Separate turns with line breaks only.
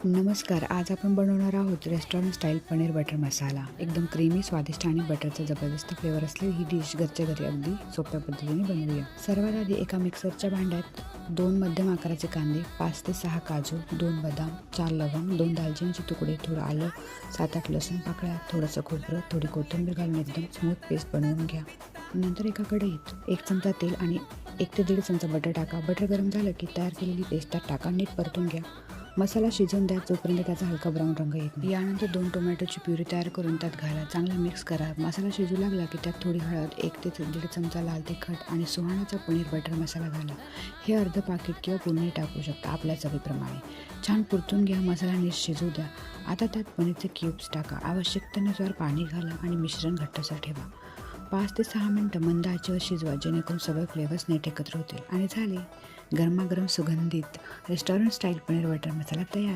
नमस्कार. आज आपण बनवणार आहोत रेस्टॉरंट स्टाईल पनीर बटर मसाला. एकदम क्रीमी, स्वादिष्ट आणि बटरचा जबरदस्त फ्लेवर असलेली ही डिश घरच्या घरी अगदी सोप्या पद्धतीने बनवूया. सर्वात आधी एका मिक्सरच्या भांड्यात 2 मध्यम आकाराचे कांदे, 5 ते 6 काजू, 2 बदाम, 4 लवंग, 2 दालचिनीचे तुकडे, थोडं आलं, 7-8 लसूण पाकळ्या, थोडंसं खोबरं, थोडी कोथिंबीर घालून एकदम स्मूथ पेस्ट बनवून घ्या. नंतर एका कढईत 1 चमचा तेल आणि 1 ते 1.5 चमचा बटर टाका. बटर गरम झालं की तयार केलेली पेस्ट त्यात टाका. नीट परतून घ्या. मसाला शिजवून द्या जोपर्यंत त्याचा हलका ब्राऊन रंग येत नाही. यानंतर 2 टोमॅटोची प्युरी तयार करून त्यात घाला. चांगला मिक्स करा. मसाला शिजू लागला की त्यात थोडी हळद, 1 ते 1.5 चमचा लाल तिखट आणि सुहाणाचा पनीर बटर मसाला घाला. हे अर्ध पाकिट किंवा पूर्णही टाकू शकता आपल्या चवीप्रमाणे. छान परतून घ्या. मसाला नीट शिजू द्या. आता त्यात पनीरचे क्यूब्स टाका. आवश्यकतेनुसार पाणी घाला आणि मिश्रण घट्टसर ठेवा. 5 ते 6 मिनटं मंद आचेवर शिजवा जेणेकरून सगळे फ्लेवर्स नीट एकत्र होतील. आणि झाले गरमागरम सुगंधित रेस्टॉरंट स्टाईल पनीर बटर मसाला तयार.